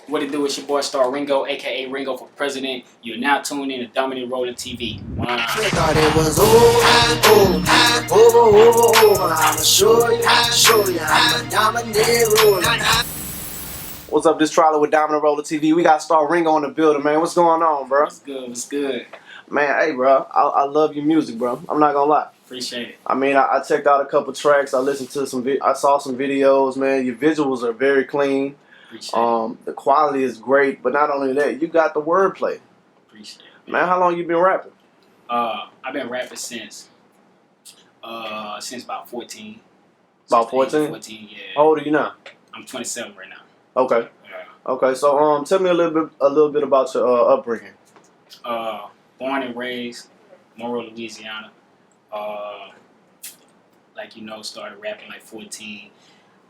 What it do? It's your boy Starringo, aka Ringo for President. You're now tuned in to Dominant Rolling TV. Wow. I thought it was over. I'ma show you, I'm a dominant roller. What's up, this Troller with Dominant Roller TV. We got Starringo in the building, man. What's going on, bro? What's good? What's good? Man, hey, bro. I love your music, bro. I'm not gonna lie. Appreciate it. I mean, I checked out a couple tracks. I listened to I saw some videos, man. Your visuals are very clean. Appreciate it. The quality is great, but not only that, you got the wordplay. Appreciate it. Man, how long you been rapping? I've been rapping since about 14. About 14? 14, yeah. How old are you now? I'm 27 right now. Okay. Yeah. Okay, so tell me a little bit about your upbringing. Born and raised Monroe, Louisiana. Started rapping like 14.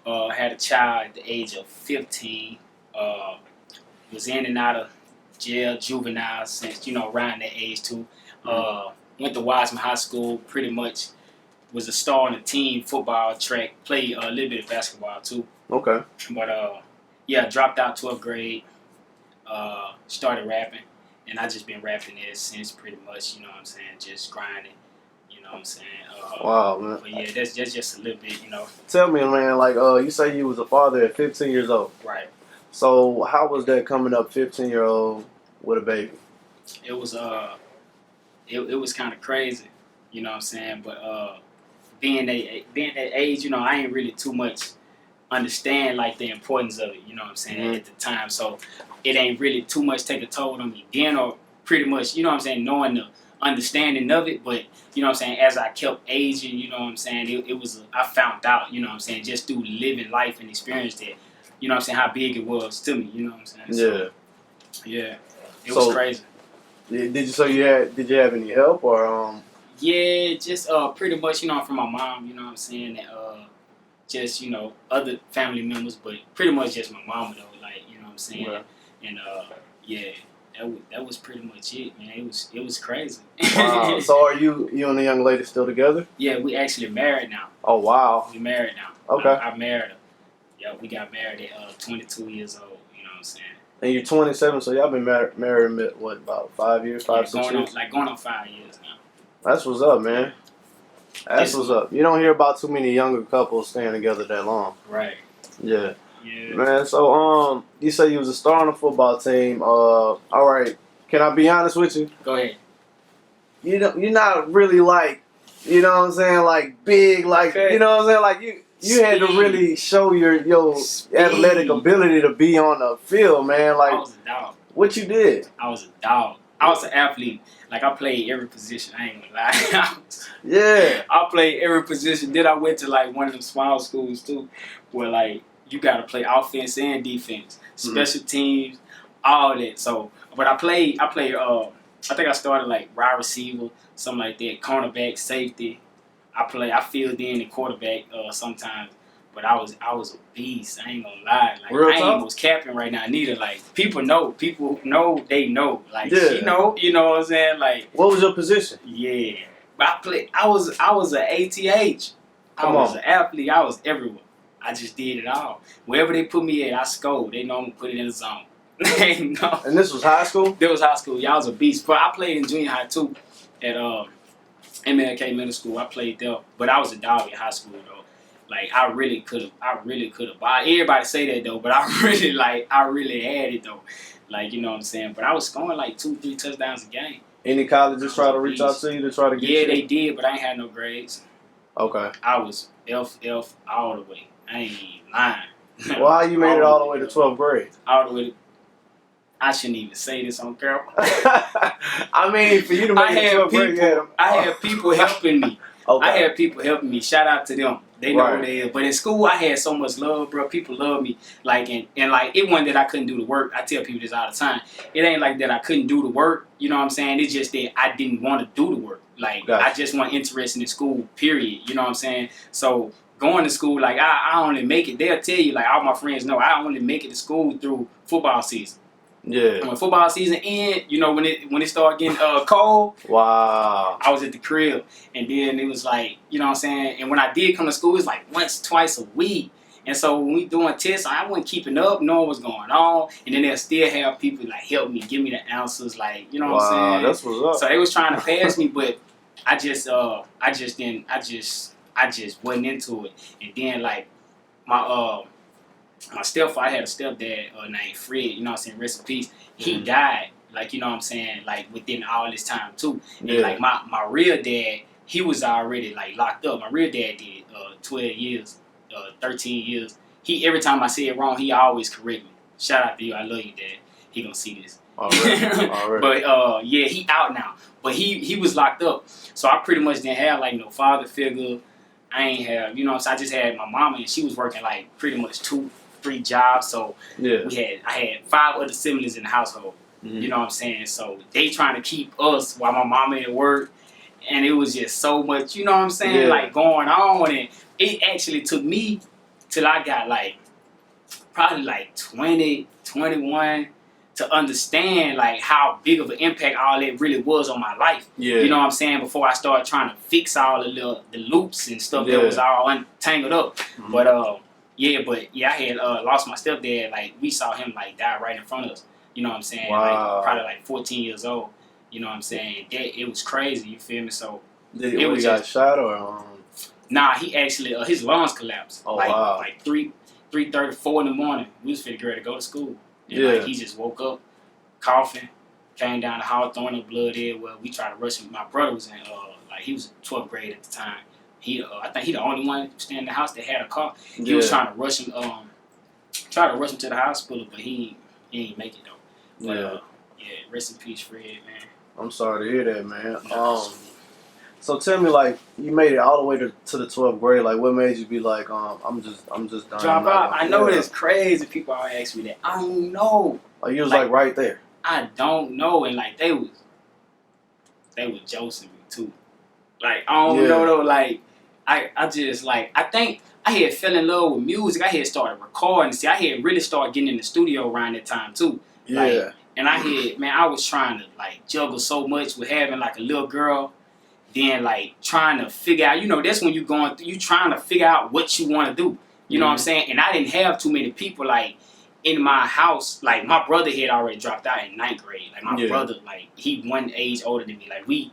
Had a child at the age of 15. Was in and out of jail, juvenile since, around that age too. Went to Wiseman High School, pretty much was a star on the team, football, track, played a little bit of basketball too. Okay. But dropped out 12th grade, started rapping, and I just been rapping ever since pretty much, just grinding, Wow, man. But yeah, that's just a little bit, Tell me, man, like, you say you was a father at 15 years old. Right. So how was that coming up 15-year-old with a baby? It was it was kind of crazy, but being that age, I ain't really too much understand like the importance of it, Mm-hmm. at the time. So it ain't really too much take a toll on me then, or pretty much, knowing the understanding of it. But as I kept aging, it was I found out, just through living life and experience that, how big it was to me, Yeah. Yeah, it was crazy. Did you have any help or Yeah, just pretty much, from my mom, and just, other family members, but pretty much just my mama though, like, Right. And yeah, that was pretty much it, man. It was crazy. Wow. So are you and the young lady still together? Yeah, we actually married now. Oh, wow. We married now. Okay. I married her. Yeah, we got married at 22 years old, And you're 27, so y'all been married what, about 5 years, 6 years? Going on 5 years now. That's what's up, man. That's what's up. You don't hear about too many younger couples staying together that long. Right. Yeah. Yeah. Man, so you say you was a star on the football team. All right. Can I be honest with you? Go ahead. You're not really like, like big, like, Okay. like you had to really show your athletic ability to be on the field, man. Like, I was a dog. what you did? I was a dog. I was an athlete. Like, I played every position. I ain't gonna lie. Yeah. I played every position. Then I went to like one of them small schools too, where like you gotta play offense and defense, special teams, all that. So, but I played. I think I started like wide receiver, something like that, cornerback, safety. I filled in the quarterback sometimes. But I was a beast. I ain't gonna lie. Like, Real I ain't talk? almost capping right now neither. Like, people know. People know. They know. Like, Yeah. she know. You know what I'm saying? Like, What was your position? yeah. But I was an ATH. Come I was on. an athlete. I was everywhere. I just did it all. Wherever they put me at, I scored. They know I'm gonna put it in the zone. They know. And this was high school? That was high school. Y'all was a beast. But I played in junior high too. At MLK Middle School. I played there. But I was a dog in high school though. Like, I really could have. Everybody say that though, but I really had it though. Like, you know what I'm saying? But I was scoring like 2-3 touchdowns a game. Any colleges try to reach out to you to try to get you? Yeah, they did, but I ain't had no grades. Okay. I was F all the way. I ain't even lying. Well, how you made it all the way to 12th grade? All the way to, I shouldn't even say this on camera. I mean, for you to make it to 12th grade, I had people helping me. Okay. I had people helping me. Shout out to them. They know Right. who they is. But in school, I had so much love, bro. People love me. Like, and like, it wasn't that I couldn't do the work. I tell people this all the time. It ain't like that I couldn't do the work. You know what I'm saying? It's just that I didn't want to do the work. Like, Gotcha. I just wasn't interested in school, period. You know what I'm saying? So, going to school, like, I only make it. They'll tell you, like, all my friends know, I only make it to school through football season. Yeah. And when football season end, when it started getting cold, Wow. I was at the crib, and then it was like, you know what I'm saying? And when I did come to school, it was like once, twice a week. And so when we doing tests, I wasn't keeping up, knowing what's going on. And then they'll still have people like help me, give me the answers, like, you know what I'm saying? That's what's up. So they was trying to pass me, but I just wasn't into it. And then like my stepfather, I had a stepdad named Fred, you know what I'm saying, rest in peace. He died, like, you know what I'm saying, like within all this time too. And like my real dad, he was already like locked up. My real dad did 12 years, 13 years. He, every time I say it wrong, he always correct me. Shout out to you, I love you, Dad. He gonna see this. Alright. But yeah, he out now. But he was locked up. So I pretty much didn't have like no father figure. I ain't have, you know what I'm saying, I just had my mama, and she was working like pretty much 2-3 jobs. So I had 5 other siblings in the household. You know what I'm saying? So they trying to keep us while my mama at work. And it was just so much, you know what I'm saying, like going on. And it actually took me till I got like probably like 20, 21 to understand like how big of an impact all that really was on my life. You know what I'm saying? Before I started trying to fix all the loops and stuff that was all untangled up. But I had lost my stepdad. Like, we saw him like die right in front of us. You know what I'm saying? Like, probably like 14 years old. You know what I'm saying? It was crazy. You feel me? So did he got shot or? Nah, he actually his lungs collapsed. Oh, like 3:30, 4 in the morning. We was finna ready to go to school. And like, he just woke up, coughing, came down the hall throwing up blood everywhere. We tried to rush him. My brother was in like, he was 12th grade at the time. He I think he the only one staying in the house that had a car. He was trying to rush him to the hospital, but he ain't make it though. But rest in peace, Fred, man. I'm sorry to hear that, man. So tell me, like, you made it all the way to the 12th grade. Like, what made you be like, I'm just done. Drop out. I know it's crazy. People always ask me that. I don't know. Like, you was like right there. I don't know, and like they was josing me too. Like, I don't know though. Like, I just like, I think I had fell in love with music. I had started recording. See, I had really started getting in the studio around that time too. Like, and I was trying to like juggle so much with having like a little girl. Then like trying to figure out, you know, that's when you trying to figure out what you want to do. You know what I'm saying? And I didn't have too many people like in my house. Like, my brother had already dropped out in 9th grade. Like, my brother, like, he 1 age older than me. Like, we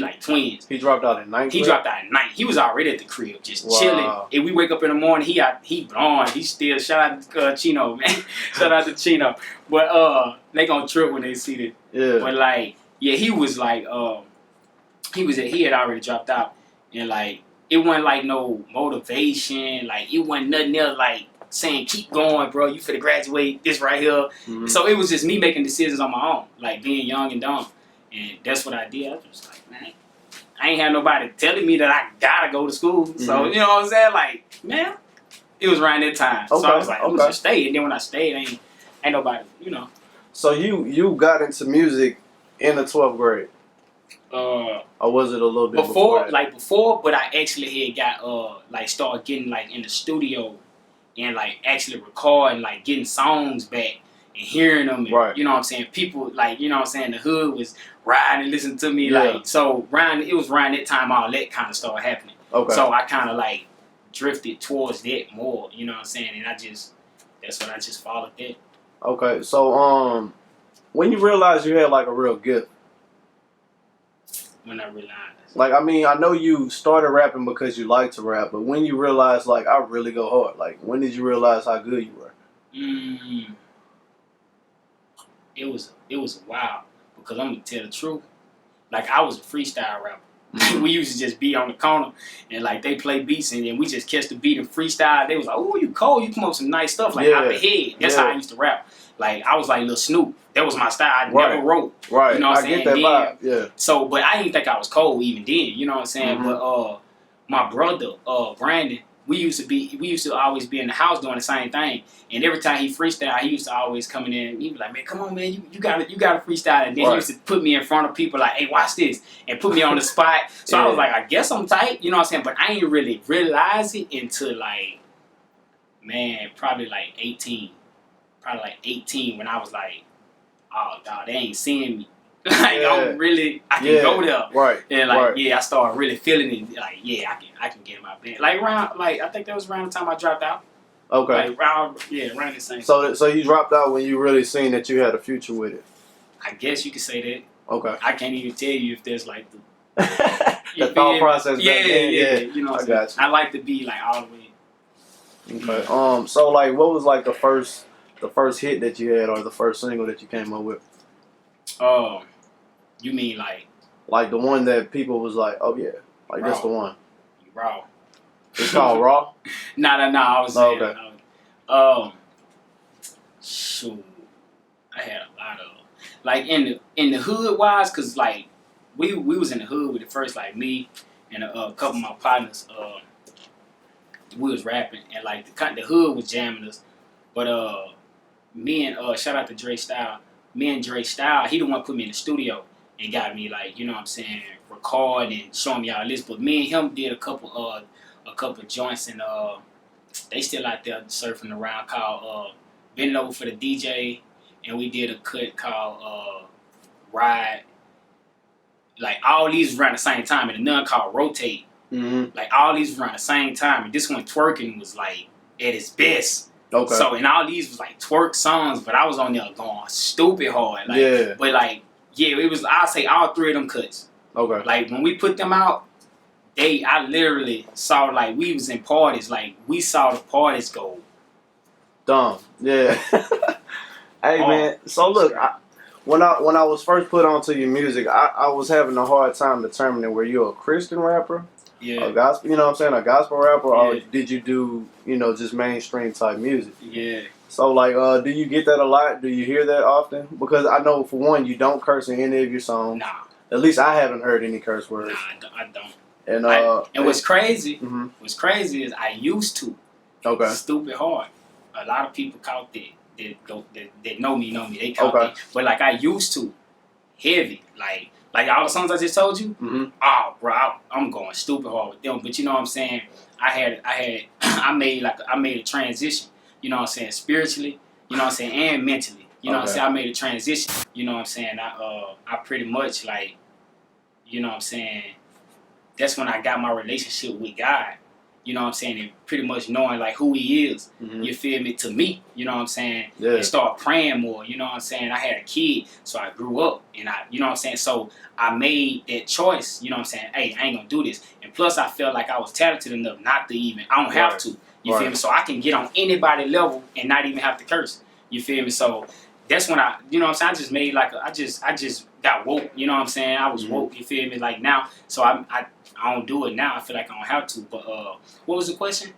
like twins. He dropped out in 9th grade? He dropped out in 9th. He was already at the crib, just chilling. If we wake up in the morning, he gone. He still, shout out to Chino, man. Shout out to Chino. But they gonna trip when they see this. Yeah. But like, he was like, he had already dropped out, and like, it wasn't like no motivation, like, it wasn't nothing else like saying keep going, bro, you finna graduate, this right here. So it was just me making decisions on my own, like being young and dumb, and that's what I did. I was just like, man, I ain't had nobody telling me that I gotta go to school, so you know what I'm saying, like, man, it was around that time. So I was like, I'm just stay, and then when I stayed, ain't nobody, you know. So you got into music in the 12th grade? Or was it a little bit before? Before, but I actually had got like started getting like in the studio and like actually recording, like getting songs back and hearing them. And, you know what I'm saying? People like, you know what I'm saying, the hood was riding and listening to me. Like, so it was around that time all that kind of started happening. So I kind of like drifted towards that more, you know what I'm saying? And that's what I just followed that. Okay, so when you realized you had like a real gift? When I realized. Like, I mean, I know you started rapping because you like to rap, but when you realized, like, I really go hard, like, when did you realize how good you were? It was a while, because I'm going to tell the truth. Like, I was a freestyle rapper. We used to just be on the corner, and, like, they play beats, and then we just catch the beat and freestyle. They was like, oh, you cold, you come up with some nice stuff, like, out the head. That's how I used to rap. Like, I was like Lil Snoop. That was my style. I never wrote. You know what I'm saying? Get that vibe. Yeah. So, but I didn't think I was cold even then. You know what I'm saying? But my brother, Brandon, we used to always be in the house doing the same thing. And every time he freestyle, he used to always come in and he'd be like, man, come on, man, you gotta freestyle. And then he used to put me in front of people like, hey, watch this, and put me on the spot. So I was like, I guess I'm tight. You know what I'm saying? But I ain't really realize it until like, man, probably like 18. Probably like 18 when I was like, oh, dog, they ain't seeing me. Like, I can go there. And like, I started really feeling it. Like, I can get in my band. Like, around, like, I think that was around the time I dropped out. Okay. Like around the same. So you dropped out when you really seen that you had a future with it. I guess you could say that. Okay. I can't even tell you if there's like the thought process. Yeah. You know, I got you. I like to be like all the way. Okay. So like, what was like the first hit that you had, or the first single that you came up with? You mean like the one that people was like, oh yeah, like that's the one. Raw? It's called Raw. Nah. I was saying. Okay. Shoot, I had a lot of like in the hood wise, cause like we was in the hood with it first, like me and a couple of my partners. We was rapping and like the hood was jamming us, but me and shout out to Dre Style. Me and Dre Style, he the one put me in the studio and got me like, you know what I'm saying, record and showing me all this. But me and him did a couple joints, and they still out there surfing around, called Bending Over for the DJ, and we did a cut called Ride. Like all these around the same time, and another called Rotate. Mm-hmm. Like all these around the same time, and this one Twerking was like at its best. Okay. So and all these was like twerk songs, but I was on there going stupid hard. Like, yeah. But like, yeah, it was. I'll say all three of them cuts. Okay. Like when we put them out, I literally saw like we was in parties. Like we saw the parties go. Dumb. Yeah. Hey man. So look, when I was first put onto your music, I was having a hard time determining were you a Christian rapper. Yeah. A gospel, you know what I'm saying, a gospel rapper, or Yeah. did you do, just mainstream type music? Yeah. So, like, do you get that a lot? Do you hear that often? Because I know, for one, you don't curse in any of your songs. Nah. At least I haven't heard any curse words. Nah, I don't. And what's crazy? Mm-hmm. What's crazy is I used to. Okay. Stupid hard. A lot of people caught that know me. They caught that. But like I used to, heavy. Like all the songs I just told you. Mm-hmm. Oh, bro, I'm going stupid hard with them. But you know what I'm saying? I made a transition. You know what I'm saying? Spiritually. You know what I'm saying? And mentally. You know what I'm saying? I made a transition. You know what I'm saying? I pretty much like, you know what I'm saying? That's when I got my relationship with God. You know what I'm saying? And pretty much knowing like who He is. Mm-hmm. You feel me? To me, you know what I'm saying? Yeah. And start praying more. You know what I'm saying? I had a kid, so I grew up, and you know what I'm saying? So I made that choice. You know what I'm saying? Hey, I ain't gonna do this. And plus, I felt like I was talented enough not to even. I don't have to. You feel me? So I can get on anybody level and not even have to curse. You feel me? So that's when you know what I'm saying? I just made like I just got woke. You know what I'm saying? I was woke. You feel me? Like now, so I don't do it now. I feel like I don't have to. But what was the question?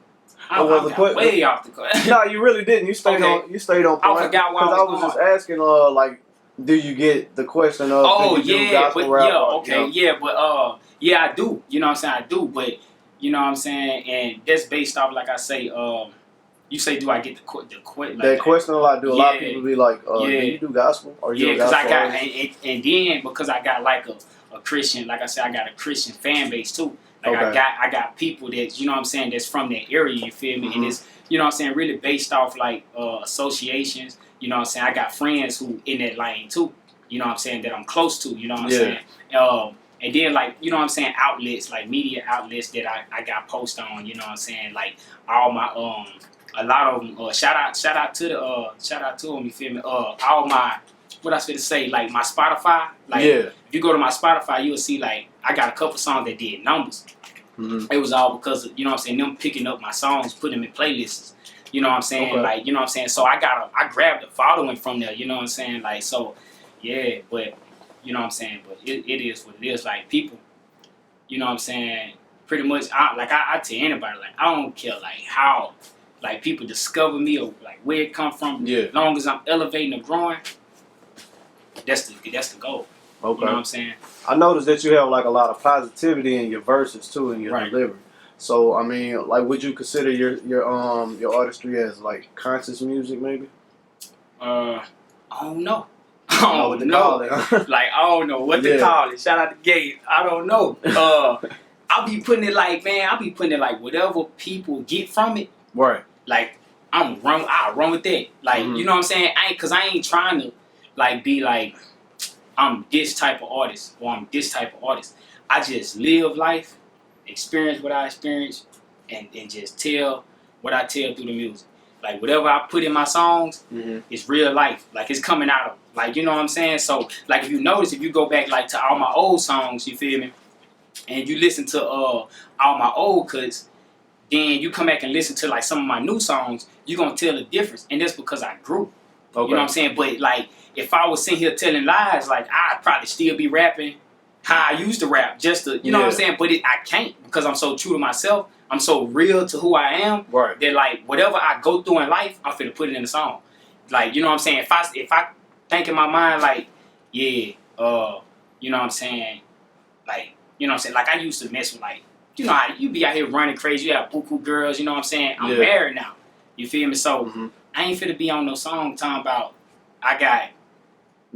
I got way off the question. No, you really didn't. You stayed on. You stayed on point. I forgot why I was just asking. Like, do you get the question of? Oh do you yeah, do gospel but rap yeah, or, okay, yeah, but yeah, I do. You know what I'm saying? I do, but you know what I'm saying, and that's based off, like I say, you say, do I get the question? That question a lot. Do a lot of people be like, do you do gospel? Or you because I got, artist? and then because I got like a Christian, like I said, I got a Christian fan base too. Like I got people that, you know what I'm saying, that's from that area, you feel me? And it's, you know what I'm saying, really based off like associations, you know what I'm saying? I got friends who in that lane too, you know what I'm saying, that I'm close to, you know what I'm saying? And then like, you know what I'm saying, outlets, like media outlets that I got post on, you know what I'm saying? Like all my a lot of them, shout out to them, you feel me? All my, what I was going to say, like my Spotify, like if you go to my Spotify, you'll see like I got a couple songs that did numbers. It was all because of, you know what I'm saying, them picking up my songs, putting them in playlists. You know what I'm saying? Like, you know what I'm saying? So I grabbed a following from there, you know what I'm saying? Like, so, yeah, but, you know what I'm saying? But it is what it is. Like, people, you know what I'm saying? Pretty much, I tell anybody, like, I don't care, like, how, like, people discover me or, like, where it come from. Yeah. As long as I'm elevating and growing, that's the goal. Okay. You know what I'm saying? I noticed that you have like a lot of positivity in your verses too, in your delivery. So I mean, like, would you consider your artistry as like conscious music, maybe? I don't know. I don't know. Like I don't know what to call it. Shout out to Gabe. I don't know. I'll be putting it like, man. I'll be putting it like whatever people get from it. Right. Like I'll run with that. Like you know what I'm saying? I ain't trying to like be like I'm this type of artist or I'm this type of artist. I just live life, experience what I experience, and just tell what I tell through the music. Like whatever I put in my songs, Mm-hmm. it's real life. Like it's coming out of like, you know what I'm saying? So like if you notice, if you go back like to all my old songs, you feel me? And you listen to all my old cuts, then you come back and listen to like some of my new songs, you're gonna tell the difference. And that's because I grew. Okay. You know what I'm saying? But like if I was sitting here telling lies, like I'd probably still be rapping how I used to rap, just to, you know what I'm saying? But I can't because I'm so true to myself. I'm so real to who I am. Right. That like whatever I go through in life, I'm finna put it in the song. Like, you know what I'm saying? If I think in my mind like, yeah, you know what I'm saying? Like, you know what I'm saying? Like I used to mess with like, you know how you be out here running crazy, you have buku girls, you know what I'm saying? I'm married now. You feel me? So I ain't finna be on no song talking about I got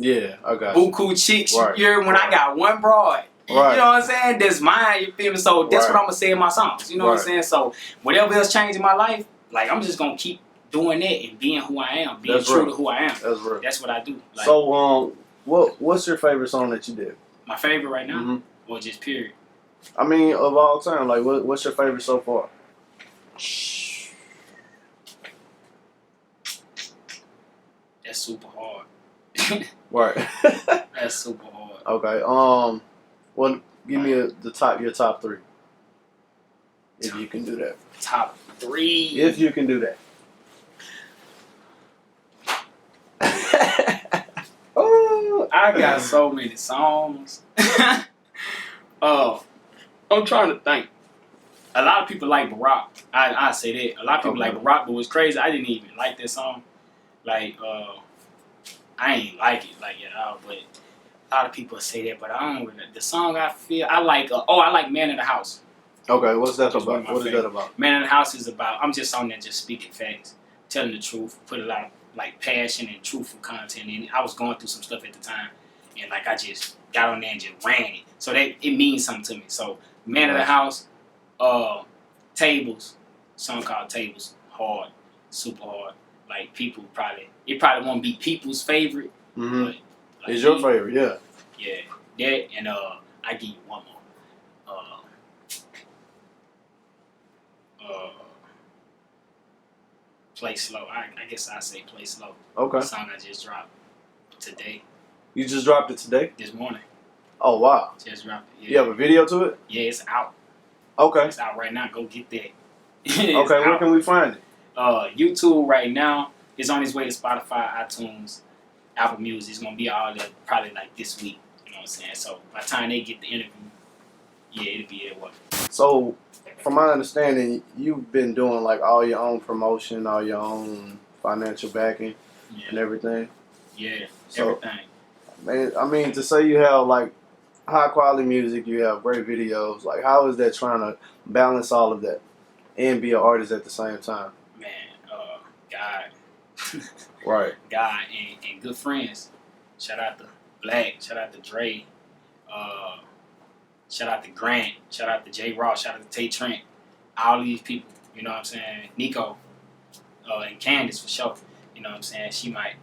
I got buku chicks Right. When I got one broad. You know Right. what I'm saying? That's mine, you feel me? So that's what I'm gonna say in my songs. You know what I'm saying? So whatever else changed in my life, like I'm just gonna keep doing that and being who I am, being true to who I am. That's real. That's what I do. Like, so what's your favorite song that you did? my favorite right now? Mm-hmm. Or just period? I mean, of all time, like what's your favorite so far? That's super hard. Right. That's super hard. Okay. Well, give me your top three. If you can do that. Top three. If you can do that. Oh, I got so many songs. I'm trying to think. A lot of people like Barack. I say that. A lot of people like Barack, but what's crazy, I didn't even like that song. Like, I ain't like it like at all, but a lot of people say that, but I don't really. The song I feel, I like, I like Man in the House. Okay, what's that That's about? What is that about? Man in the House is about, I'm just on there just speaking facts, telling the truth, put a lot of like passion and truthful content in it. I was going through some stuff at the time, and like I just got on there and just ran it. So that it means something to me. So Man in the House, Tables, song called Tables, hard, super hard. Like people it probably won't be people's favorite. Mm-hmm. But, like, it's your favorite, yeah. Yeah, that and I give you one more. Play Slow. I guess I say Play Slow. Okay. The song I just dropped today. You just dropped it today? This morning. Oh wow. Just dropped it. Yeah. You have a video to it? Yeah, it's out. Okay. It's out right now. Go get that. Okay, where can we find it? YouTube right now. It's on its way to Spotify, iTunes, Apple Music. It's gonna be all there probably like this week. You know what I'm saying? So by the time they get the interview, yeah, it'll be at what? So from my understanding, you've been doing like all your own promotion, all your own financial backing and everything. Yeah, So, everything. Man, I mean, to say you have like high quality music, you have great videos, like how is that trying to balance all of that and be an artist at the same time? Man, God. Right. God and good friends. Shout out to Black, shout out to Dre, shout out to Grant, shout out to J. Ross, shout out to Tay Trent. All these people, you know what I'm saying? Nico, and Candace for sure. You know what I'm saying? She might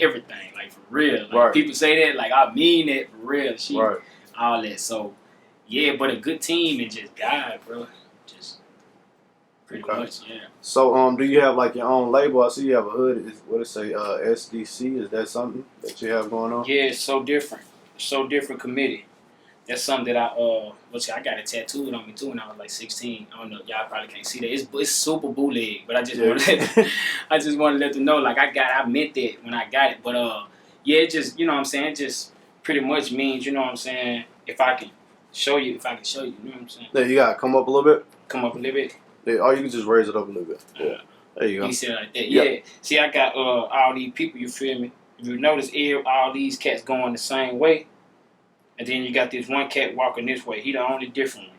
everything, like for real. Like people say that, like I mean it for real. She all that. So yeah, but a good team and just God, bro. Just pretty much, yeah. So do you have like your own label? I see you have a hood. What it say? SDC. Is that something that you have going on? Yeah, it's so different. So different committee. That's something that I got it tattooed on me too when I was like 16. I don't know, y'all probably can't see that. It's super bootleg, but I just want to let them know, like I meant that when I got it. But yeah, it just, you know what I'm saying, it just pretty much means, you know what I'm saying, if I can show you, you know what I'm saying. Yeah, you gotta come up a little bit. Come up a little bit. Yeah, or you can just raise it up a little bit. Yeah, there you go. You said it like that. Yeah. See, I got all these people. You feel me? If you notice, all these cats going the same way. And then you got this one cat walking this way. He the only different one.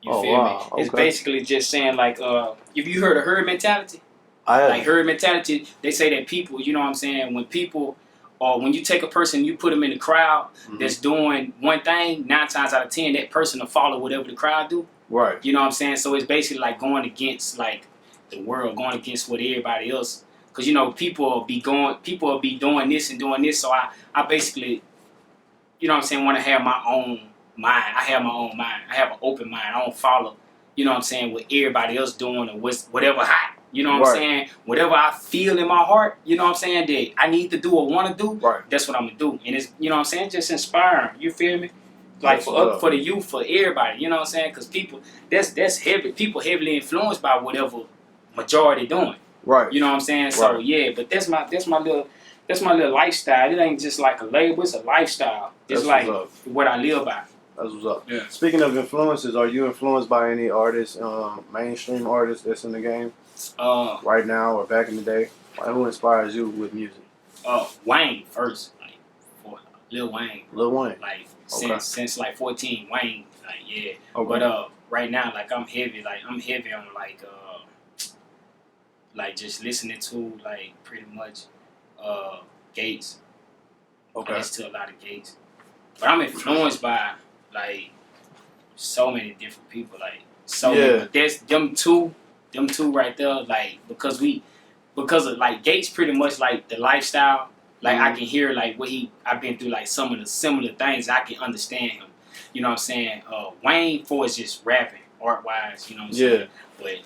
You feel me? Okay. It's basically just saying like, if you heard of herd mentality, like herd mentality, they say that people, you know what I'm saying, when people, or when you take a person, you put them in the crowd that's doing one thing, 9 times out of 10, that person will follow whatever the crowd do. Right. You know what I'm saying? So it's basically like going against like the world, going against what everybody else. Because, you know, people will be doing this and doing this. So I basically, you know what I'm saying, want to have my own mind. I have my own mind. I have an open mind. I don't follow, you know what I'm saying, what everybody else doing or whatever hot. You know what I'm saying? Whatever I feel in my heart, you know what I'm saying, that I need to do or want to do, that's what I'm going to do. And it's, you know what I'm saying, just inspiring. You feel me? Like for the youth, for everybody, you know what I'm saying? Because people, that's heavy. People heavily influenced by whatever majority doing. Right. You know what I'm saying? So yeah, but that's my little lifestyle. It ain't just like a label, it's a lifestyle. It's like what I live by. That's what's up. Yeah. Speaking of influences, are you influenced by any artists, mainstream artists that's in the game right now or back in the day? Like, who inspires you with music? Wayne first, like for Lil Wayne. Lil Wayne. Like since like 14, Wayne. Like yeah. Okay. But right now, like I'm heavy on like just listening to like pretty much Gates. Okay. I listen to a lot of Gates. But I'm influenced by like so many different people. Like many. But there's them two right there, like because of like Gates pretty much like the lifestyle. Like I can hear like I've been through like some of the similar things. I can understand him. You know what I'm saying? Wayne for is just rapping, art wise, you know what I'm saying? But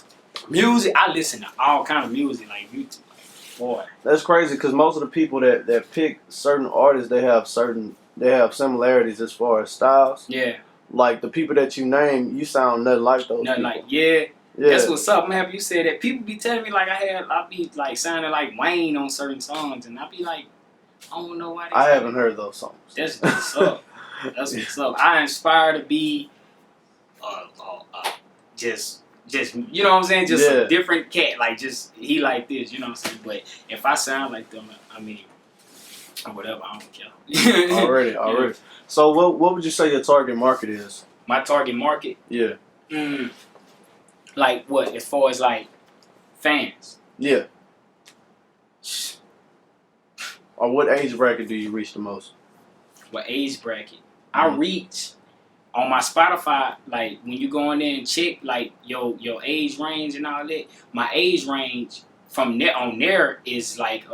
music, I listen to all kind of music, like YouTube. Boy. That's crazy because most of the people that pick certain artists, they have similarities as far as styles. Yeah. Like the people that you name, you sound nothing like those nothing people. Like yeah. That's what's up. I'm happy you said that. People be telling me like I be like sounding like Wayne on certain songs, and I be like, I don't know why. I haven't heard those songs. That's what's up. That's what's up. I aspire to be, just you know what I'm saying, just a different cat. Like just he like this, you know what I'm saying. But if I sound like them, I mean, whatever, I don't care. Already. Yeah. So what would you say your target market is? My target market? Yeah. Like what? As far as like fans? Yeah. Or what age bracket do you reach the most? What age bracket? I reach on my Spotify, like when you go in there and check like your age range and all that. My age range from there is like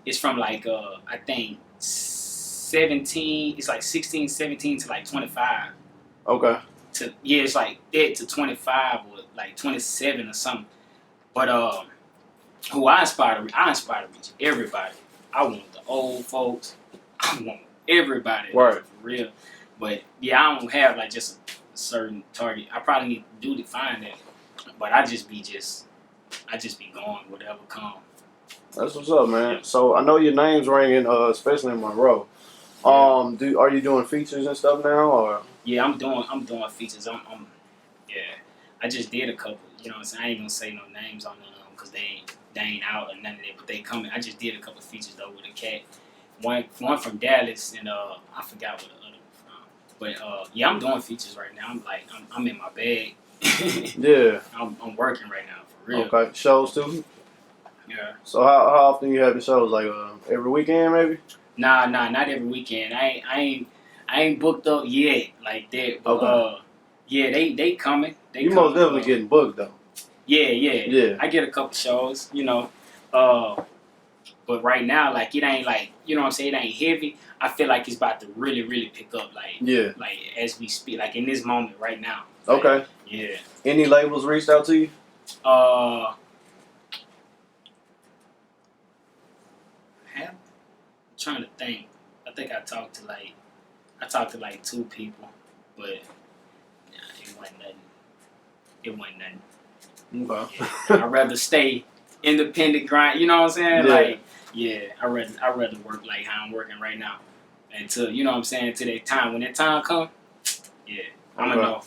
it's from like I think 17. It's like 16, 17 to like 25. Okay. It's like that to 25 or like 27 or something. But who I inspire to reach everybody. I want the old folks. I want everybody. Right. For real. But yeah, I don't have like just a certain target. I probably need to define that. But I just be going whatever come. That's what's up, man. Yeah. So I know your name's ringing, especially in Monroe. Yeah. Are you doing features and stuff now, or? Yeah, I'm doing features. I just did a couple. You know what I'm saying? I ain't gonna say no names on them because they ain't out or none of that. But they coming. I just did a couple features though with a cat. One from Dallas and I forgot what the other one from. But yeah, I'm doing features right now. I'm in my bag. Yeah. I'm working right now for real. Okay, shows too. Yeah. So how often you having shows? Like every weekend maybe? Nah, not every weekend. I ain't booked up yet like that. But okay. Yeah, they coming. You most definitely getting booked though. Yeah. I get a couple shows, you know. But right now, like it ain't like, you know what I'm saying, it ain't heavy. I feel like it's about to really, really pick up, like as we speak, like in this moment right now. Like, okay. Yeah. Any labels reached out to you? I'm trying to think. I think I talked to like 2 people, but it wasn't nothing. Okay. Yeah. I'd rather stay independent grind, you know what I'm saying? Yeah. Like, yeah, I'd rather work like how I'm working right now. Until, you know what I'm saying, till that time. When that time comes, yeah, I'm gonna know.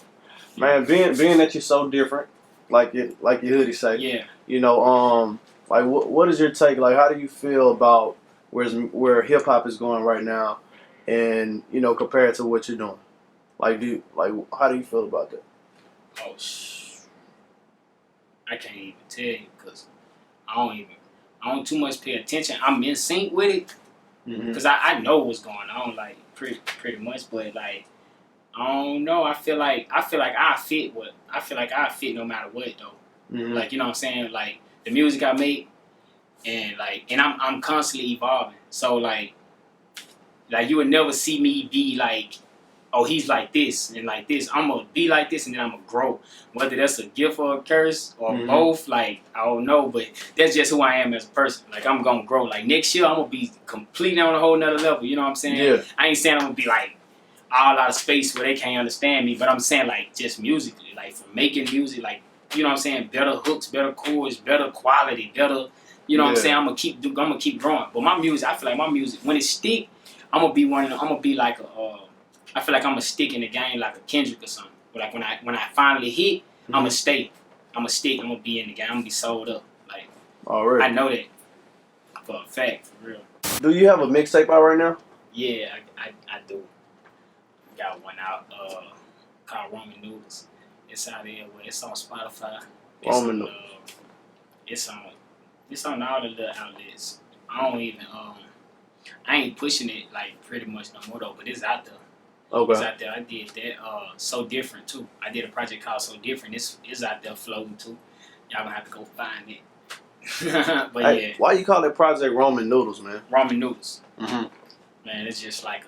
Man, being that you're so different, like your hoodie say, yeah. You know, like what is your take? Like, how do you feel about where hip hop is going right now, and you know, compared to what you're doing? Like, how do you feel about that? Oh, I can't even tell you because I don't too much pay attention. I'm in sync with it because I know what's going on, like pretty much. But like, I don't know. I feel like I fit no matter what though. Like, you know what I'm saying? Like the music I make, and I'm constantly evolving. So like you would never see me be like oh, he's like this and like this. I'm gonna be like this and then I'm gonna grow. Whether that's a gift or a curse or both, like I don't know, but that's just who I am as a person. Like I'm gonna grow. Like next year I'm gonna be completely on a whole nother level. You know what I'm saying? Yeah. I ain't saying I'm gonna be like all out of space where they can't understand me, but I'm saying like just musically, like for making music, like you know what I'm saying, better hooks, better chords, better quality, better. You know what I'm saying? I'm gonna keep growing. But my music, I feel like my music when it stick, I'm gonna be one of them. I'm gonna be like a. I feel like I'm gonna stick in the game like a Kendrick or something. But like when I finally hit, I'm gonna stay. I'm gonna stick. I'm gonna be in the game. I'm gonna be sold up. Like Already. I know that for a fact, for real. Do you have a mixtape out right now? Yeah, I do. Got one out called Ramen Noodles. It's out there. It's on Spotify. Ramen Noodles. It's on all the little outlets. I don't even I ain't pushing it like pretty much no more though, but it's out there. Okay. It's out there. I did that. So Different too. I did a project called So Different. It's out there floating too. Y'all gonna have to go find it. But hey, yeah. Why you call it Project Ramen Noodles, man? Ramen Noodles. Mm-hmm. Man, it's just like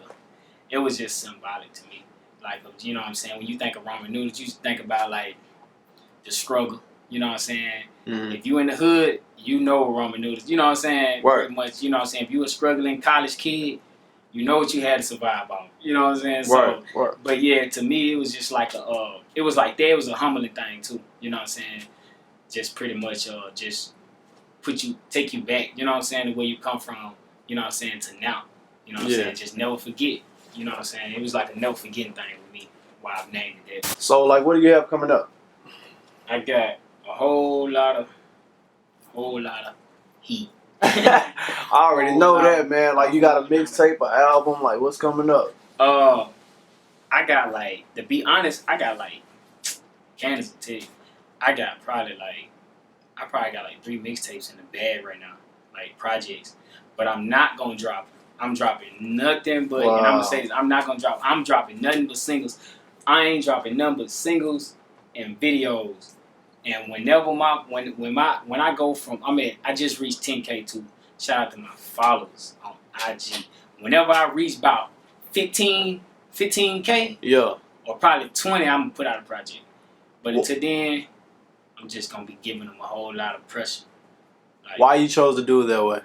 it was just symbolic to me. Like, you know what I'm saying? When you think of ramen noodles, you think about like the struggle. You know what I'm saying? Mm-hmm. If you in the hood, you know ramen noodles. You know what I'm saying? Right. Pretty much. You know what I'm saying? If you a struggling college kid, you know what you had to survive on. You know what I'm saying? Right. So, right. But yeah, to me, it was just like it was like that. It was a humbling thing too. You know what I'm saying? Just pretty much just take you back. You know what I'm saying? The way you come from. You know what I'm saying? To now. You know what I'm saying? Just never forget. You know what I'm saying? It was like a never forgetting thing with me. Why I've named it that. So, like, what do you have coming up? I got a whole lot of heat. I already know that, man. Like, you got a mixtape, an album. Like, what's coming up? I got like, to be honest, Candace will tell you, I probably got like 3 mixtapes in the bag right now, like projects. But I'm not gonna drop them. I'm dropping nothing but, and I'm gonna say this, I'm dropping nothing but singles. I ain't dropping nothing but singles and videos. And whenever when I go from, I just reached 10K too. Shout out to my followers on IG. Whenever I reach about 15K, Yeah. or probably 20, I'm gonna put out a project. But until then, I'm just gonna be giving them a whole lot of pressure. Like, why you chose to do it that way?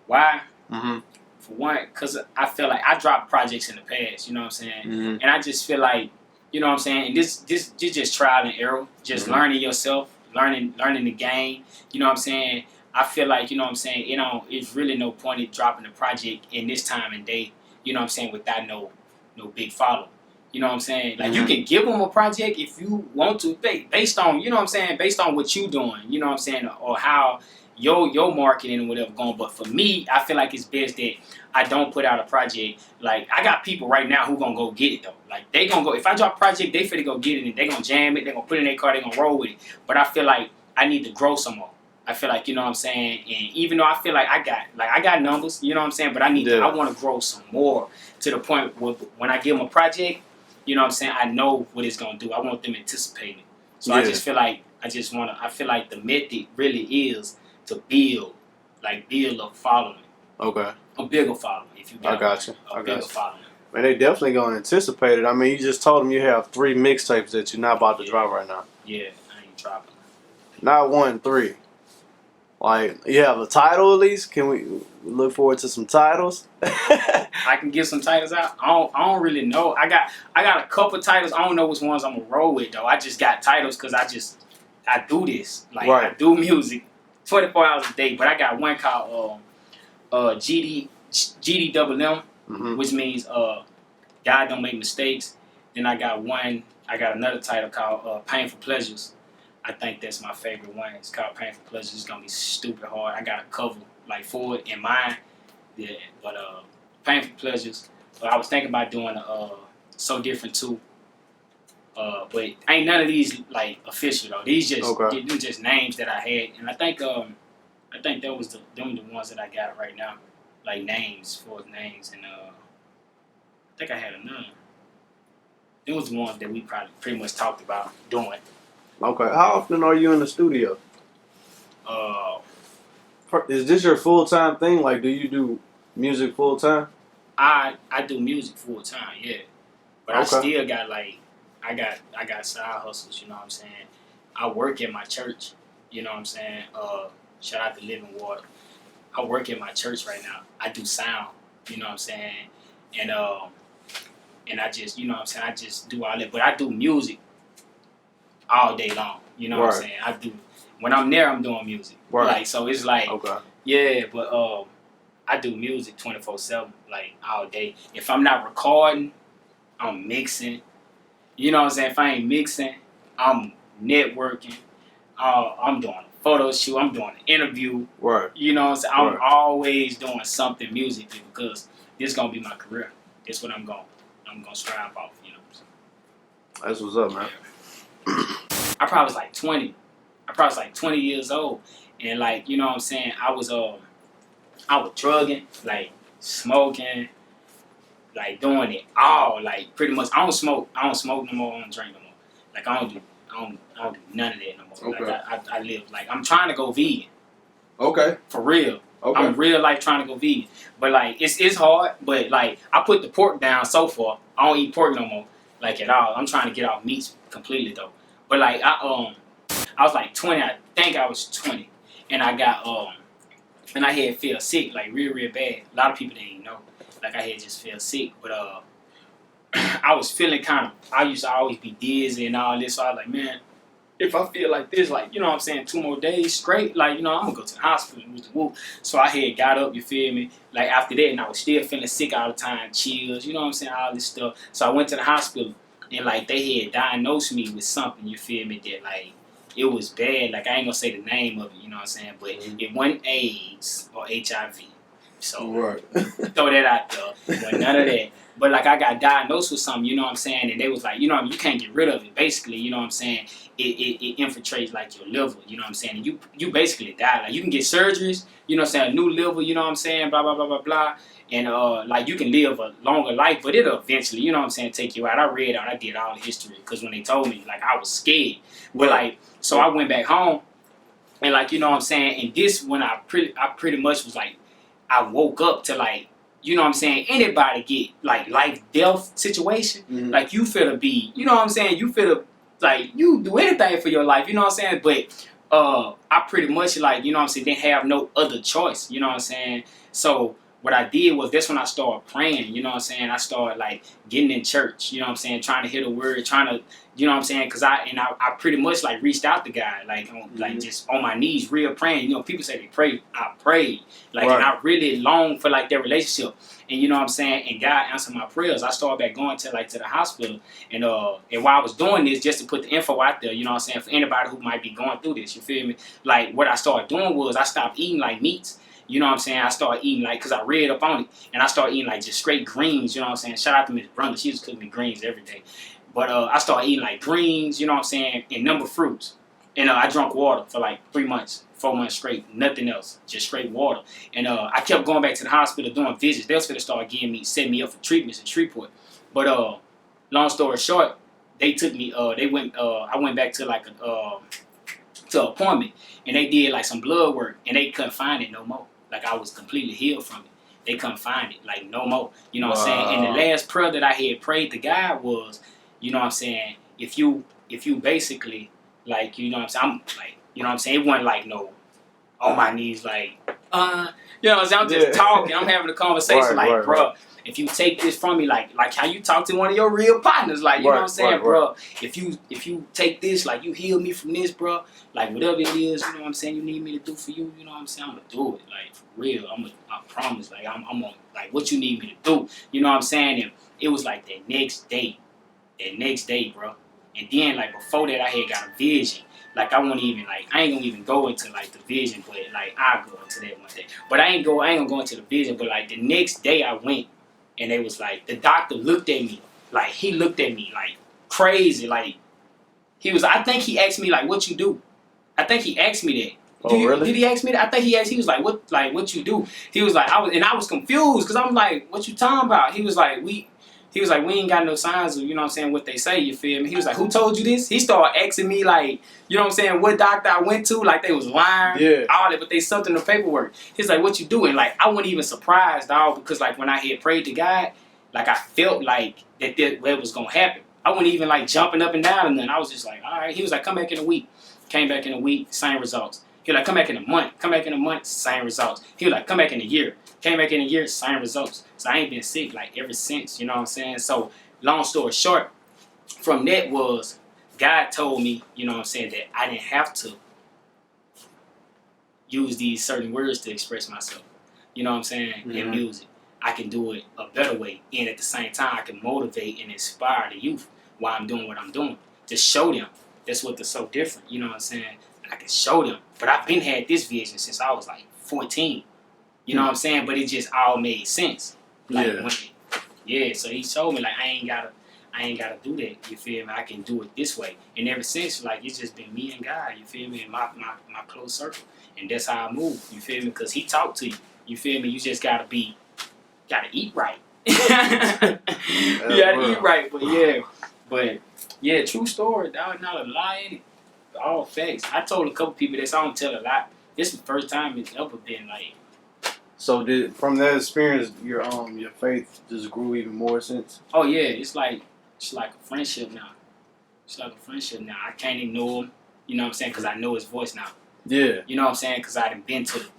Why? Mm-hmm. For one, because I feel like I dropped projects in the past, you know what I'm saying? Mm-hmm. And I just feel like, you know what I'm saying? And this just trial and error, just learning yourself, learning the game, you know what I'm saying? I feel like, you know what I'm saying, it's really no point in dropping a project in this time and day, you know what I'm saying, without no big follow. You know what I'm saying? Like, you can give them a project if you want to, based on, you know what I'm saying, based on what you doing, you know what I'm saying, or how your marketing and whatever going. But for me, I feel like it's best that I don't put out a project. Like, I got people right now who gonna go get it though. Like, they gonna go, if I drop a project, they finna go get it and they gonna jam it, they gonna put it in their car, they gonna roll with it. But I feel like I need to grow some more. I feel like, you know what I'm saying, and even though I feel like I got numbers, you know what I'm saying, but I want to grow some more to the point where when I give them a project, you know what I'm saying, I know what it's gonna do. I want them anticipating it. So I just feel like I feel like the method really is to build a following. Okay. A bigger following, if you got I got you. a bigger following. Man, they definitely gonna anticipate it. I mean, you just told them you have 3 mixtapes that you're not about to drop right now. Yeah, I ain't dropping. Not 1, 3. Like, you have a title at least? Can we look forward to some titles? I can give some titles out. I don't really know. I got a couple titles. I don't know which ones I'm gonna roll with though. I just got titles because I do this. Like, I do music 24 hours a day. But I got one called GDMM, which means God don't make mistakes. Then I got another title called Painful Pleasures. I think that's my favorite one. It's called Painful Pleasures. It's gonna be stupid hard. I got a cover like for it in mind. Yeah, but Painful Pleasures. But I was thinking about doing So Different too. But ain't none of these like official though. These just names that I had, and I think that was them the ones that I got right now, like names for names, and I think I had another. Them was the ones that we probably pretty much talked about doing. Okay. How often are you in the studio? Is this your full-time thing? Like, do you do music full-time? I do music full time, yeah. But I still got like, I got side hustles, you know what I'm saying? I work at my church, you know what I'm saying? Shout out to Living Water. I work at my church right now. I do sound, you know what I'm saying? And I just, you know what I'm saying, I just do all that. But I do music all day long, you know what I'm saying? I do, when I'm there, I'm doing music. Like, so it's like, yeah, but I do music 24/7, like all day. If I'm not recording, I'm mixing. You know what I'm saying? If I ain't mixing, I'm networking. I'm doing a photo shoot. I'm doing an interview. You know what I'm saying? I'm always doing something musically because this gonna be my career. This what I'm gonna strive off. You know what I'm saying? That's what's up, man. I probably was like 20. I probably was like 20 years old, and like, you know what I'm saying? I was drugging, like smoking, like doing it all, like pretty much. I don't smoke no more. I don't drink no more. Like I don't do none of that no more. Like I live like I'm trying to go vegan. For real. I'm real life trying to go vegan. But like it's hard. But like I put the pork down so far. I don't eat pork no more, like at all. I'm trying to get off meats completely though. But like I was like 20. I think I was 20, and I got and I had feel sick like real bad. A lot of people didn't even know. Like I had just feel sick, but I was feeling kind of. I used to always be dizzy and all this. So I was like, man, if I feel like this, like, you know what I'm saying, 2 more days straight, like, you know, I'm gonna go to the hospital with the whoop. So I had got up, you feel me? Like after that, and I was still feeling sick all the time, chills, you know what I'm saying, all this stuff. So I went to the hospital, and like they had diagnosed me with something, you feel me, that like it was bad. Like I ain't gonna say the name of it, you know what I'm saying, but it wasn't AIDS or HIV. So throw that out there. But none of that. But like I got diagnosed with something, you know what I'm saying, and they was like, you know, you can't get rid of it. Basically, you know what I'm saying, it infiltrates like your liver, you know what I'm saying, and you basically die. Like you can get surgeries, you know what I'm saying, a new liver, you know what I'm saying, blah blah blah blah blah, and like you can live a longer life, but it'll eventually, you know what I'm saying, take you out. I read out, I did all the history because when they told me, like I was scared, but like so I went back home, and like you know what I'm saying, and this when I pretty much was like I woke up to like. You know what I'm saying? Anybody get like life death situation, like you finna be, you know what I'm saying? You finna like you do anything for your life, you know what I'm saying? But I pretty much like, you know what I'm saying, didn't have no other choice, you know what I'm saying? So what I did was that's when I started praying, you know what I'm saying? I started like getting in church, you know what I'm saying, trying to hear the word, trying to, you know what I'm saying, because I pretty much like reached out to God, like like just on my knees, real praying. You know, people say they pray, I prayed, like and I really longed for like their relationship, and you know what I'm saying, and God answered my prayers. I started back going to the hospital, and while I was doing this, just to put the info out there, you know what I'm saying, for anybody who might be going through this, you feel me? Like what I started doing was I stopped eating like meats. You know what I'm saying? I started eating like, because I read up on it, and I started eating like just straight greens, you know what I'm saying? Shout out to Miss Brenda, she was cooking me greens every day. But I started eating like greens, you know what I'm saying, and number fruits. And I drank water for like 3 months, 4 months straight, nothing else, just straight water. And I kept going back to the hospital doing visits. They was going to start setting me up for treatments in Shreveport. But long story short, they took me, I went back to like to an appointment, and they did like some blood work, and they couldn't find it no more. Like I was completely healed from it. They couldn't find it, like no more. You know what I'm saying? And the last prayer that I had prayed to God was, you know what I'm saying, if you basically, like, you know what I'm saying, I'm like, you know what I'm saying, it wasn't like no on my knees, like, you know what I'm saying, I'm just talking, I'm having a conversation, bro, if you take this from me, like how you talk to one of your real partners, like, you know what I'm saying, bro, if you take this, like, you heal me from this, bro, like, whatever it is, you know what I'm saying, you need me to do for you, you know what I'm saying, I'm gonna do it, like, for real, I promise, like, I'm gonna, like, what you need me to do, you know what I'm saying, and it was like that next day, bro. And then like before that I had got a vision. Like I won't even like I ain't gonna even go into like the vision, but like I'll go into that one day. But I ain't gonna go into the vision, but like the next day I went, and they was like the doctor looked at me. Like he looked at me like crazy. Like I think he asked me like what you do? I think he asked me that. Really? Did he ask me that? I think he asked. He was like, what you do? He was like, I was confused because I'm like, what you talking about? He was like, we ain't got no signs of, you know what I'm saying, what they say, you feel me? He was like, who told you this? He started asking me like, you know what I'm saying, what doctor I went to, like they was lying, all that, but they something in the paperwork. He's like, what you doing? Like I wasn't even surprised, dog, because like when I had prayed to God, Like I felt like that was gonna happen. I wasn't even like jumping up and down and then I was just like, all right. He was like, come back in a week. Came back in a week, same results. He was like, come back in a month. Come back in a month, same results. He was like, come back in a year. Came back in a year, same results. So I ain't been sick like ever since, you know what I'm saying? So long story short, from that was God told me, you know what I'm saying, that I didn't have to use these certain words to express myself. You know what I'm saying? In music. I can do it a better way. And at the same time, I can motivate and inspire the youth while I'm doing what I'm doing. To show them. That's what's so different. You know what I'm saying? I can show them. But I've been had this vision since I was like 14. You know what I'm saying? But it just all made sense. Like so he showed me like I ain't gotta do that. You feel me? I can do it this way. And ever since, like it's just been me and God, you feel me, and my close circle. And that's how I move, you feel me? Because he talked to you. You feel me? You just gotta eat right. You gotta eat right, but true story, dog, not a lie in it. All facts. I told a couple people this, I don't tell a lie. This is the first time it's ever been like. So from that experience your faith just grew even more since? Oh yeah, it's like a friendship now. It's like a friendship now. I can't ignore him, you know what I'm saying, because I know his voice now. Yeah. You know what I'm saying, because I done been to it.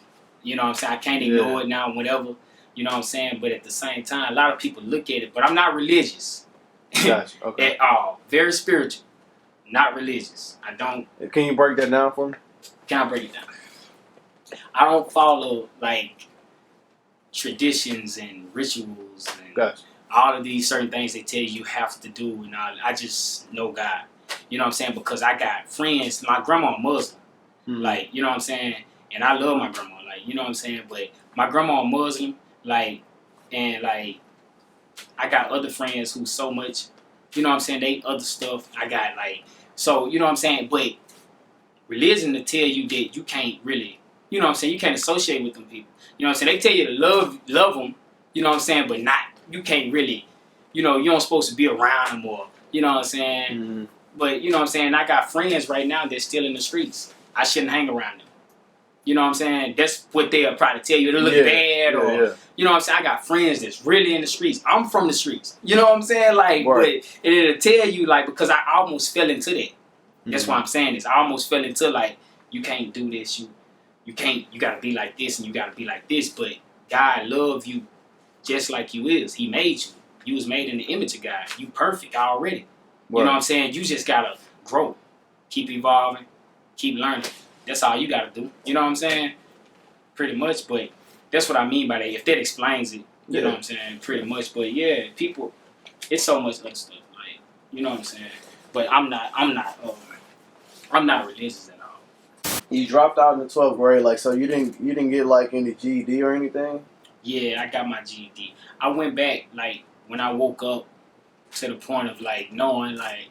You know what I'm saying, I can't ignore it now, whatever. You know what I'm saying, but at the same time, a lot of people look at it, but I'm not religious. Gotcha. Okay. At all. Very spiritual. Not religious. I don't. Can you break that down for me? Can I break it down? I don't follow like traditions and rituals and all of these certain things they tell you have to do, and I just know God. You know what I'm saying? Because I got friends. My grandma Muslim, like you know what I'm saying, and I love my grandma, like you know what I'm saying. But my grandma Muslim, like, and like I got other friends who so much, you know what I'm saying. They other stuff. I got like so you know what I'm saying. But religion to tell you that you can't really, you know what I'm saying. You can't associate with them people. You know what I'm saying? They tell you to love them, you know what I'm saying, but not, you can't really, you know, you don't supposed to be around them or, you know what I'm saying? But, you know what I'm saying, I got friends right now that's still in the streets. I shouldn't hang around them. You know what I'm saying? That's what they'll probably tell you. They look bad or, you know what I'm saying? I got friends that's really in the streets. I'm from the streets. You know what I'm saying? Like, but it'll tell you, like, because I almost fell into that. That's why I'm saying this. I almost fell into, like, you can't do this, you can't, you gotta be like this and you gotta be like this, but God love you just like you is. He made you. You was made in the image of God. You perfect already. You know what I'm saying? You just gotta grow. Keep evolving. Keep learning. That's all you gotta do. You know what I'm saying? Pretty much, but that's what I mean by that. If that explains it, you know what I'm saying? Pretty much. But yeah, people, it's so much other stuff. Like, you know what I'm saying? But I'm not religious at all. You dropped out in the 12th grade, like, so you didn't get like any GED or anything? Yeah, I got my GED. I went back like when I woke up to the point of like knowing like,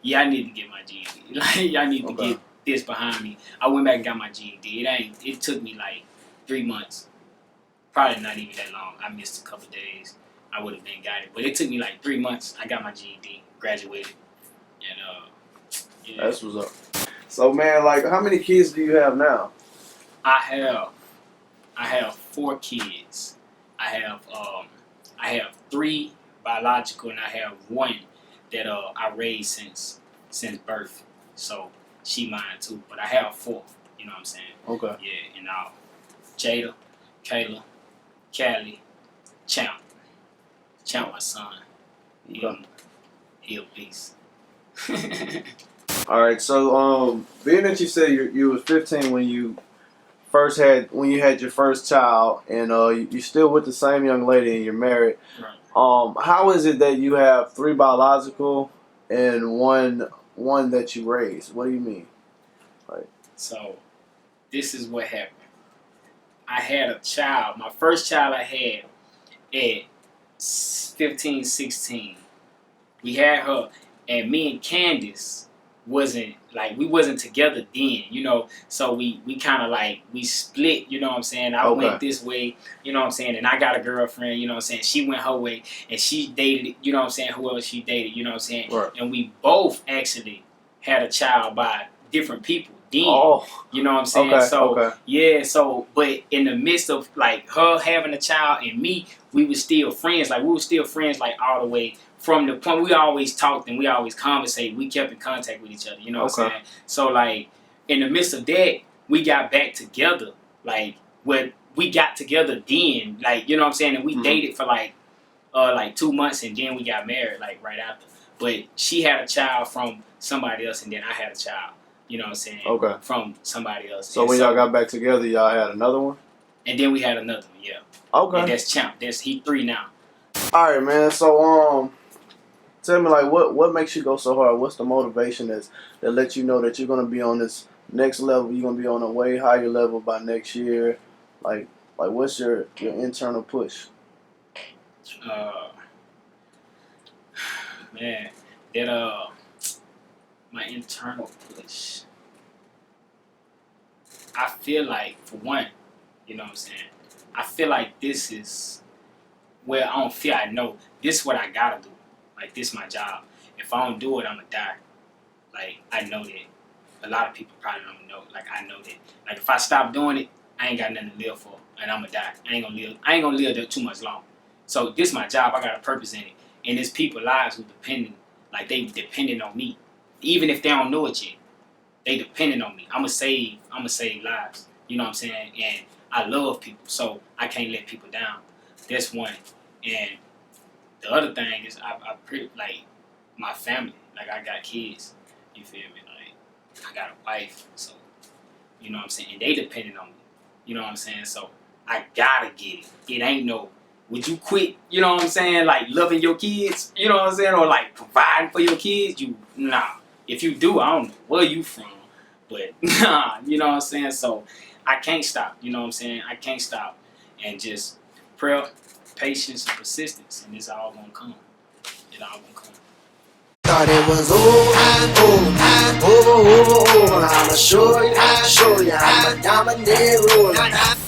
yeah, I need to get my GED. Like I need to get this behind me. I went back and got my GED. It took me like 3 months. Probably not even that long. I missed a couple days. I would have been got it. But it took me like 3 months. I got my GED, graduated. And that's what's up. So man, like how many kids do you have now? I have 4 kids. I have 3 biological and I have 1 that I raised since birth. So she mine too. But I have 4, you know what I'm saying? Okay. Yeah, and Jada, Kayla, Callie, Champ. Champ my son. He a beast. All right, so being that you said you was 15 when you had your first child, and you still with the same young lady and you're married. Right. How is it that you have 3 biological and one that you raised? What do you mean? Like, so this is what happened. I had a child. My first child I had at 15, 16. We had her, and me and Candace we wasn't together then, you know, so we kind of like, we split, you know what I'm saying? I went this way, you know what I'm saying, and I got a girlfriend, you know what I'm saying, she went her way, and she dated, you know what I'm saying, whoever she dated, you know what I'm saying, and we both actually had a child by different people then, you know what I'm saying, but in the midst of like her having a child and me, we were still friends. Like, we were still friends, like, all the way from the point we always talked and we always conversated. We kept in contact with each other, you know what I'm saying? So, like, in the midst of that, we got back together. Like, we got together then, like, you know what I'm saying? And we dated for, like 2 months, and then we got married, like, right after. But she had a child from somebody else, and then I had a child, you know what I'm saying? Okay. From somebody else. So, when y'all got back together, y'all had another one? And then we had another one, yeah. Okay. And that's Champ. He 3 now. All right, man. So, tell me, like, what makes you go so hard? What's the motivation that lets you know that you're gonna be on this next level? You're gonna be on a way higher level by next year. Like what's your internal push? Man, that my internal push. I feel like, for one, you know what I'm saying? I feel like this is where I know this is what I gotta do. Like, this is my job. If I don't do it, I'm gonna die. Like, I know that. A lot of people probably don't know. Like, I know that. Like, if I stop doing it, I ain't got nothing to live for, and I'm gonna die. I ain't gonna live there too much long. So this is my job. I got a purpose in it, and there's people lives who they depending on me, even if they don't know it yet. They depending on me. I'ma save lives. You know what I'm saying? And I love people, so I can't let people down. That's one. And the other thing is I like my family. Like, I got kids. You feel me? Like, I got a wife. So, you know what I'm saying? And they depending on me. You know what I'm saying? So I gotta get it. It ain't no, would you quit, you know what I'm saying, like, loving your kids, you know what I'm saying, or like providing for your kids? Nah. If you do, I don't know where you from, but nah, you know what I'm saying? So I can't stop, you know what I'm saying? I can't stop. And just prayer, patience, and persistence, and it's all gonna come. It all gonna come. Thought it was over. I'ma show you, I'm a dominant ruler.